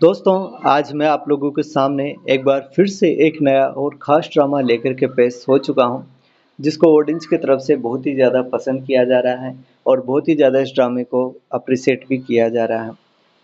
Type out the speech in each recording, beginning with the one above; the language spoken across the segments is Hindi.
दोस्तों, आज मैं आप लोगों के सामने एक बार फिर से एक नया और ख़ास ड्रामा लेकर के पेश हो चुका हूँ, जिसको ऑडियंस की तरफ से बहुत ही ज़्यादा पसंद किया जा रहा है और बहुत ही ज़्यादा इस ड्रामे को अप्रिशिएट भी किया जा रहा है।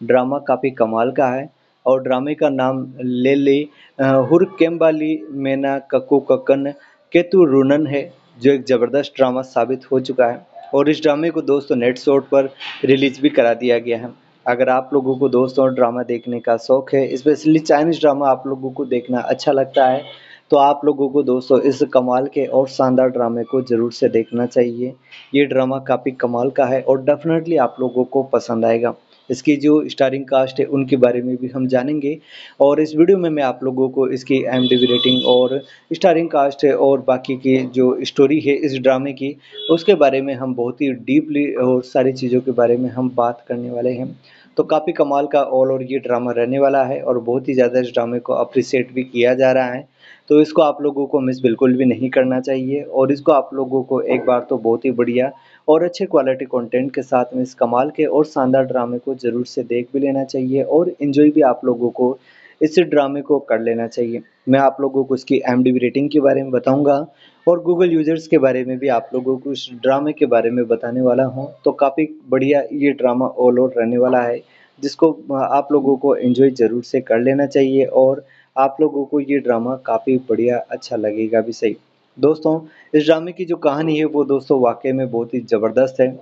ड्रामा काफ़ी कमाल का है और ड्रामे का नाम लेली हुरकेम्बाली मेना कक्कू कक्कन केतु रूनन है, जो एक ज़बरदस्त ड्रामा साबित हो चुका है और इस ड्रामे को दोस्तों नेट शॉट पर रिलीज़ भी करा दिया गया है। अगर आप लोगों को दोस्तों ड्रामा देखने का शौक है, स्पेशली चाइनीज़ ड्रामा आप लोगों को देखना अच्छा लगता है, तो आप लोगों को दोस्तों इस कमाल के और शानदार ड्रामे को ज़रूर से देखना चाहिए। ये ड्रामा काफ़ी कमाल का है और डेफ़िनेटली आप लोगों को पसंद आएगा। इसकी जो स्टारिंग कास्ट है उनके बारे में भी हम जानेंगे और इस वीडियो में मैं आप लोगों को इसकी IMDb रेटिंग और स्टारिंग कास्ट है और बाकी की जो स्टोरी है इस ड्रामे की, उसके बारे में हम बहुत ही डीपली और सारी चीज़ों के बारे में हम बात करने वाले हैं। तो काफ़ी कमाल का ऑल ओवर ये ड्रामा रहने वाला है और बहुत ही ज़्यादा इस ड्रामे को अप्रिशिएट भी किया जा रहा है। तो इसको आप लोगों को मिस बिल्कुल भी नहीं करना चाहिए और इसको आप लोगों को एक बार तो बहुत ही बढ़िया और अच्छे क्वालिटी कंटेंट के साथ में इस कमाल के और शानदार ड्रामे को ज़रूर से देख भी लेना चाहिए और एंजॉय भी आप लोगों को इस ड्रामे को कर लेना चाहिए। मैं आप लोगों को इसकी IMDb रेटिंग के बारे में बताऊँगा और गूगल यूज़र्स के बारे में भी आप लोगों को इस ड्रामे के बारे में बताने वाला हूँ। तो काफ़ी बढ़िया ये ड्रामा ऑल ओवर रहने वाला है, जिसको आप लोगों को एन्जॉय ज़रूर से कर लेना चाहिए और आप लोगों को ये ड्रामा काफ़ी बढ़िया अच्छा लगेगा भी सही। दोस्तों, इस ड्रामे की जो कहानी है वो दोस्तों वाक़ई में बहुत ही ज़बरदस्त है।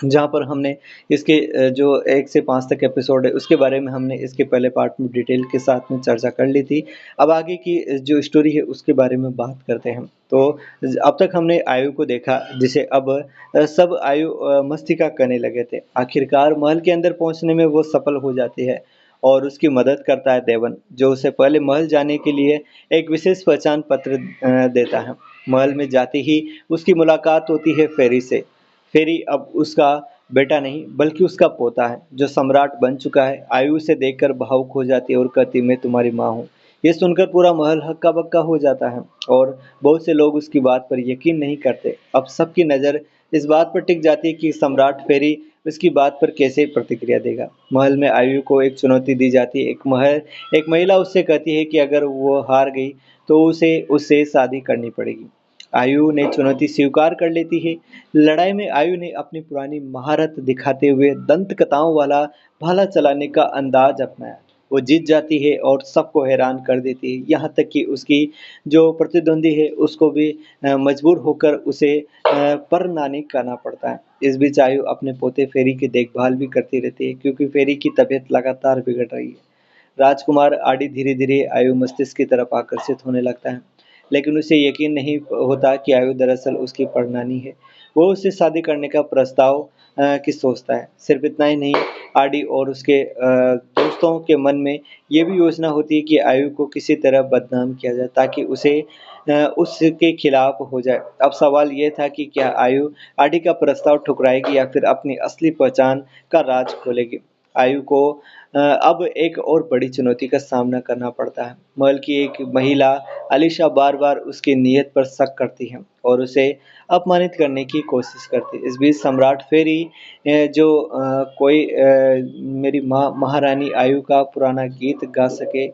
जहाँ पर हमने इसके जो 1 से 5 तक एपिसोड है उसके बारे में हमने इसके पहले पार्ट में डिटेल के साथ में चर्चा कर ली थी। अब आगे की जो स्टोरी है उसके बारे में बात करते हैं। तो अब तक हमने आयु को देखा, जिसे अब सब आयु मस्तिष्का करने लगे थे। आखिरकार महल के अंदर पहुँचने में वो सफल हो जाती है और उसकी मदद करता है देवन, जो उसे पहले महल जाने के लिए एक विशेष पहचान पत्र देता है। महल में जाते ही उसकी मुलाकात होती है फेरी से। फेरी अब उसका बेटा नहीं बल्कि उसका पोता है, जो सम्राट बन चुका है। आयु उसे देखकर भावुक हो जाती है और कहती, मैं तुम्हारी माँ हूँ। ये सुनकर पूरा महल हक्का बक्का हो जाता है और बहुत से लोग उसकी बात पर यकीन नहीं करते। अब सबकी नज़र इस बात पर टिक जाती है कि सम्राट फेरी उसकी बात पर कैसे प्रतिक्रिया देगा। महल में आयु को एक चुनौती दी जाती है। एक महिला उससे कहती है कि अगर वो हार गई तो उसे उससे शादी करनी पड़ेगी। आयु ने चुनौती स्वीकार कर लेती है। लड़ाई में आयु ने अपनी पुरानी महारत दिखाते हुए दंत कथाओं वाला भाला चलाने का अंदाज अपनाया। वो जीत जाती है और सबको हैरान कर देती है, यहाँ तक कि उसकी जो प्रतिद्वंदी है उसको भी मजबूर होकर उसे परनानी करना पड़ता है। इस बीच आयु अपने पोते फेरी की देखभाल भी करती रहती है, क्योंकि फेरी की तबीयत लगातार बिगड़ रही है। राजकुमार आदि धीरे-धीरे आयु मस्तिष्क की तरफ आकर्षित होने लगता है, लेकिन उसे यकीन नहीं होता कि आयु दरअसल उसकी परनानी है। वो उससे शादी करने का प्रस्ताव की सोचता है। सिर्फ इतना ही नहीं, आदि और उसके दोस्तों के मन में ये भी योजना होती है कि आयु को किसी तरह बदनाम किया जाए ताकि उसके खिलाफ हो जाए। अब सवाल ये था कि क्या आयु आदि का प्रस्ताव ठुकराएगी या फिर अपनी असली पहचान का राज खोलेगी। आयु को अब एक और बड़ी चुनौती का सामना करना पड़ता है। महल की एक महिला अलीशा बार-बार उसकी नीयत पर शक करती है और उसे अपमानित करने की कोशिश करती है। इस बीच सम्राट फेरी जो कोई मेरी माँ महारानी आयु का पुराना गीत गा सके,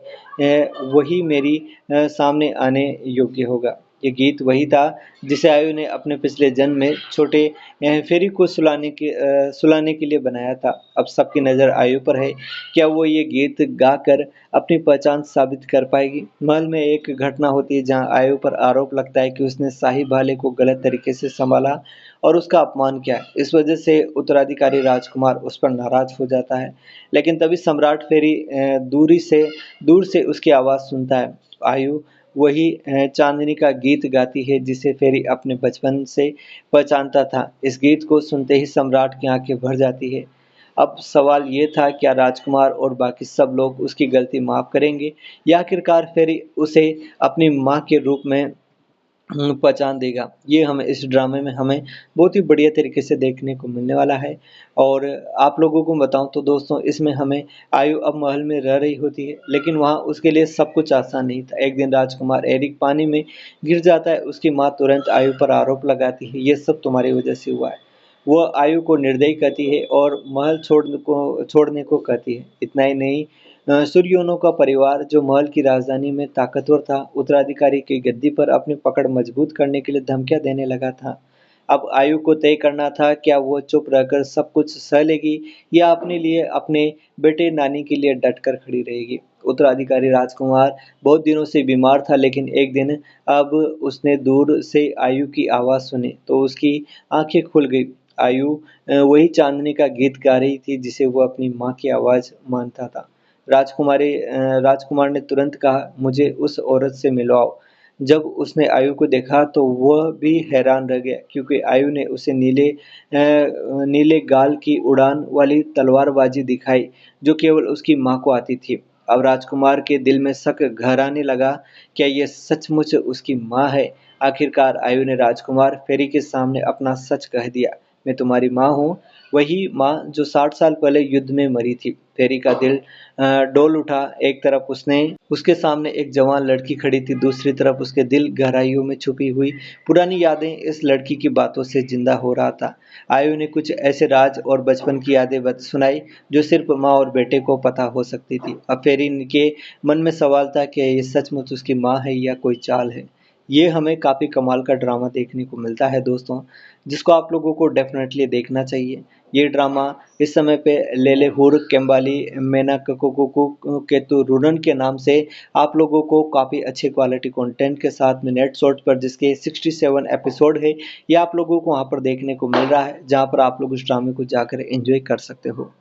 वही मेरी सामने आने योग्य होगा। ये गीत वही था जिसे आयु ने अपने पिछले जन्म में छोटे फेरी को सुलाने के लिए बनाया था। अब सबकी नज़र आयु पर है। क्या वो ये गीत गाकर अपनी पहचान साबित कर पाएगी? महल में एक घटना होती है जहाँ आयु पर आरोप लगता है कि उसने शाही भाले को गलत तरीके से संभाला और उसका अपमान किया। इस वजह से उत्तराधिकारी राजकुमार उस पर नाराज़ हो जाता है। लेकिन तभी सम्राट फेरी दूर से उसकी आवाज़ सुनता है। आयु वही चांदनी का गीत गाती है जिसे फेरी अपने बचपन से पहचानता था। इस गीत को सुनते ही सम्राट की आँखें भर जाती है। अब सवाल ये था, क्या राजकुमार और बाकी सब लोग उसकी गलती माफ़ करेंगे या आखिरकार फेरी उसे अपनी माँ के रूप में पहचान देगा। ये हमें इस ड्रामे में हमें बहुत ही बढ़िया तरीके से देखने को मिलने वाला है। और आप लोगों को बताऊँ तो दोस्तों, इसमें हमें आयु अब महल में रह रही होती है, लेकिन वहाँ उसके लिए सब कुछ आसान नहीं था। एक दिन राजकुमार एरिक पानी में गिर जाता है। उसकी माँ तुरंत आयु पर आरोप लगाती है, ये सब तुम्हारी वजह से हुआ है। वो आयु को निर्दयी कहती है और महल छोड़ने को कहती है। इतना ही नहीं, सुरयोनो का परिवार जो महल की राजधानी में ताकतवर था, उत्तराधिकारी की गद्दी पर अपनी पकड़ मजबूत करने के लिए धमकियां देने लगा था। अब आयु को तय करना था, क्या वो चुप रहकर सब कुछ सह लेगी या अपने लिए, अपने बेटे नानी के लिए डटकर खड़ी रहेगी। उत्तराधिकारी राजकुमार बहुत दिनों से बीमार था, लेकिन एक दिन अब उसने दूर से आयु की आवाज़ सुनी तो उसकी आंखें खुल गई। आयु वही चांदनी का गीत गा रही थी जिसे वो अपनी माँ की आवाज़ मानता था। राजकुमार ने तुरंत कहा, मुझे उस औरत से मिलवाओ। जब उसने आयु को देखा तो वह भी हैरान रह गया, क्योंकि आयु ने उसे नीले गाल की उड़ान वाली तलवारबाजी दिखाई जो केवल उसकी माँ को आती थी। अब राजकुमार के दिल में शक घर आने लगा, क्या ये सचमुच उसकी माँ है? आखिरकार आयु ने राजकुमार फेरी के सामने अपना सच कह दिया, मैं तुम्हारी माँ हूँ, वही माँ जो 60 साल पहले युद्ध में मरी थी। फेरी का दिल डोल उठा। एक तरफ उसके सामने एक जवान लड़की खड़ी थी, दूसरी तरफ उसके दिल गहराइयों में छुपी हुई पुरानी यादें इस लड़की की बातों से जिंदा हो रहा था। आयु ने कुछ ऐसे राज और बचपन की यादें सुनाई जो सिर्फ माँ और बेटे को पता हो सकती थी। अब फेरी के मन में सवाल था कि ये सचमुच उसकी माँ है या कोई चाल है। ये हमें काफ़ी कमाल का ड्रामा देखने को मिलता है दोस्तों, जिसको आप लोगों को डेफ़िनेटली देखना चाहिए। ये ड्रामा इस समय पे लेलेहुर केम्बाली मेनाककुकु केतुरुरन के नाम से आप लोगों को काफ़ी अच्छे क्वालिटी कंटेंट के साथ में नेटशॉर्ट पर, जिसके 67 एपिसोड है, ये आप लोगों को वहाँ पर देखने को मिल रहा है, जहाँ पर आप लोग उस ड्रामे को जाकर एंजॉय कर सकते हो।